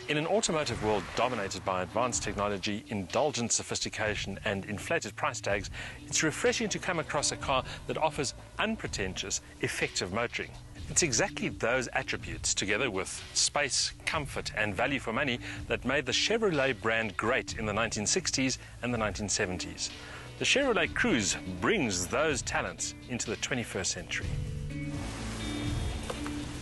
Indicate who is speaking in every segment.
Speaker 1: In an automotive world dominated by advanced technology, indulgent sophistication and inflated price tags, it's refreshing to come across a car that offers unpretentious, effective motoring. It's exactly those attributes, together with space, comfort and value for money, that made the Chevrolet brand great in the 1960s and the 1970s. The Chevrolet Cruze brings those talents into the 21st century.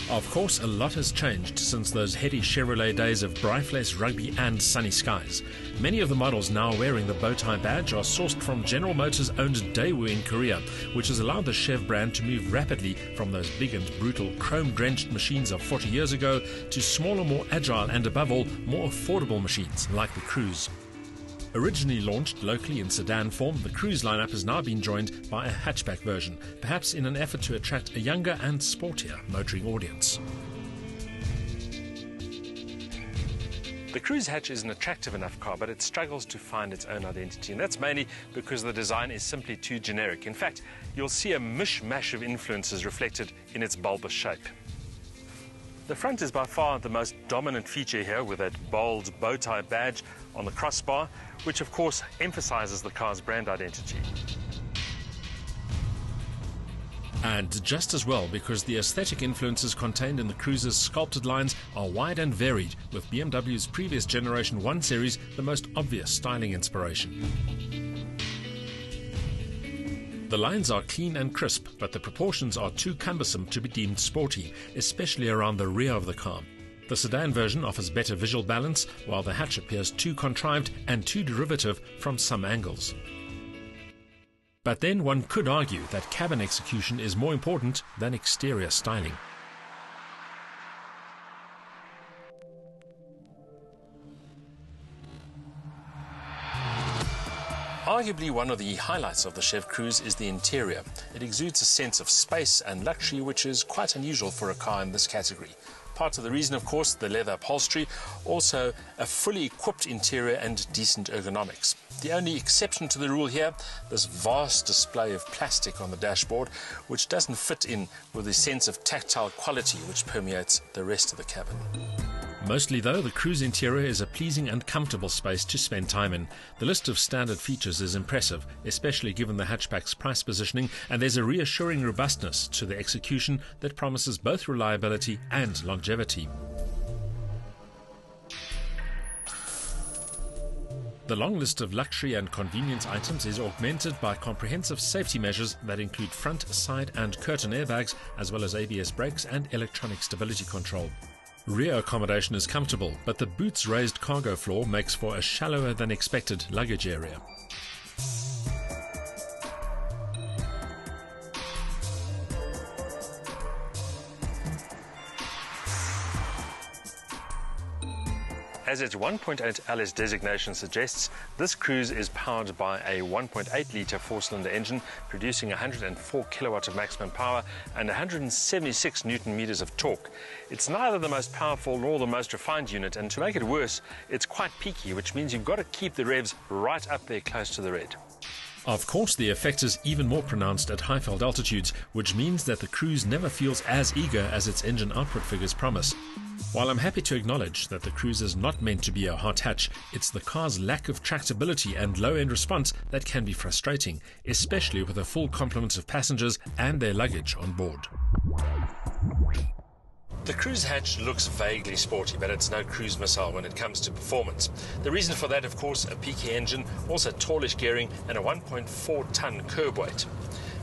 Speaker 1: Of course, a lot has changed since those heady Chevrolet days of Brifless, rugby and sunny skies. Many of the models now wearing the bow tie badge are sourced from General Motors' owned Daewoo in Korea, which has allowed the Chev brand to move rapidly from those big and brutal chrome-drenched machines of 40 years ago to smaller, more agile and, above all, more affordable machines like the Cruze. Originally launched locally in sedan form, the Cruze lineup has now been joined by a hatchback version, perhaps in an effort to attract a younger and sportier motoring audience. The Cruze Hatch is an attractive enough car, but it struggles to find its own identity, and that's mainly because the design is simply too generic. In fact, you'll see a mishmash of influences reflected in its bulbous shape. The front is by far the most dominant feature here, with that bold bow tie badge on the crossbar, which of course emphasizes the car's brand identity. And just as well, because the aesthetic influences contained in the Cruze's sculpted lines are wide and varied, with BMW's previous Generation 1 series the most obvious styling inspiration. The lines are clean and crisp, but the proportions are too cumbersome to be deemed sporty, especially around the rear of the car. The sedan version offers better visual balance, while the hatch appears too contrived and too derivative from some angles. But then one could argue that cabin execution is more important than exterior styling. Arguably one of the highlights of the Chev Cruze is the interior. It exudes a sense of space and luxury which is quite unusual for a car in this category. Part of the reason, of course, the leather upholstery, also a fully equipped interior and decent ergonomics. The only exception to the rule here, this vast display of plastic on the dashboard, which doesn't fit in with the sense of tactile quality which permeates the rest of the cabin. Mostly though, the Cruze interior is a pleasing and comfortable space to spend time in. The list of standard features is impressive, especially given the hatchback's price positioning, and there's a reassuring robustness to the execution that promises both reliability and longevity. The long list of luxury and convenience items is augmented by comprehensive safety measures that include front, side and curtain airbags, as well as ABS brakes and electronic stability control. Rear accommodation is comfortable, but the boot's raised cargo floor makes for a shallower than expected luggage area. As its 1.8 LS designation suggests, this Cruze is powered by a 1.8-litre four-cylinder engine producing 104 kilowatt of maximum power and 176 newton-meters of torque. It's neither the most powerful nor the most refined unit, and to make it worse, it's quite peaky, which means you've got to keep the revs right up there close to the red. Of course, the effect is even more pronounced at high-felt altitudes, which means that the Cruze never feels as eager as its engine output figures promise. While I'm happy to acknowledge that the Cruze is not meant to be a hot hatch, it's the car's lack of tractability and low-end response that can be frustrating, especially with a full complement of passengers and their luggage on board. The Cruze Hatch looks vaguely sporty, but it's no cruise missile when it comes to performance. The reason for that, of course, a peaky engine, also tallish gearing and a 1.4-ton curb weight.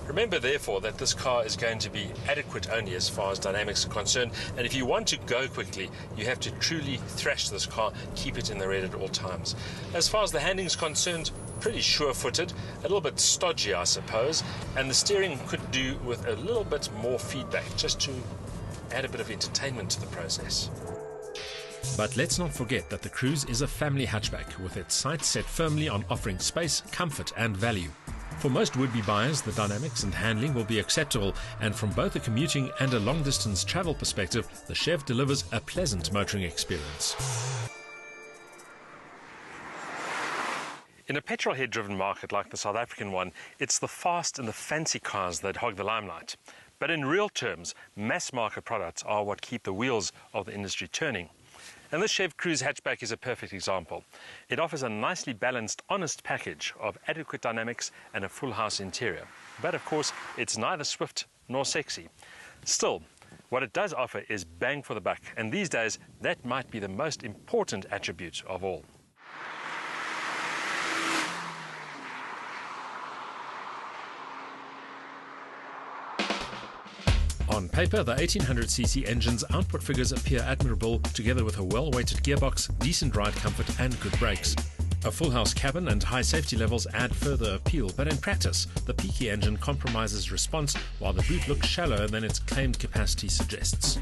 Speaker 1: Remember, therefore, that this car is going to be adequate only as far as dynamics are concerned, and if you want to go quickly, you have to truly thrash this car, keep it in the red at all times. As far as the handling is concerned, pretty sure-footed, a little bit stodgy, I suppose, and the steering could do with a little bit more feedback, just to add a bit of entertainment to the process. But let's not forget that the Cruze is a family hatchback, with its sights set firmly on offering space, comfort and value. For most would-be buyers, the dynamics and handling will be acceptable, and from both a commuting and a long-distance travel perspective, the Chev delivers a pleasant motoring experience. In a petrol-head-driven market like the South African one, it's the fast and the fancy cars that hog the limelight. But in real terms, mass-market products are what keep the wheels of the industry turning. And this Chev Cruze Hatchback is a perfect example. It offers a nicely balanced, honest package of adequate dynamics and a full house interior. But of course, it's neither swift nor sexy. Still, what it does offer is bang for the buck, and these days, that might be the most important attribute of all. On paper, the 1800cc engine's output figures appear admirable, together with a well-weighted gearbox, decent ride comfort and good brakes. A full-house cabin and high safety levels add further appeal, but in practice, the peaky engine compromises response while the boot looks shallower than its claimed capacity suggests.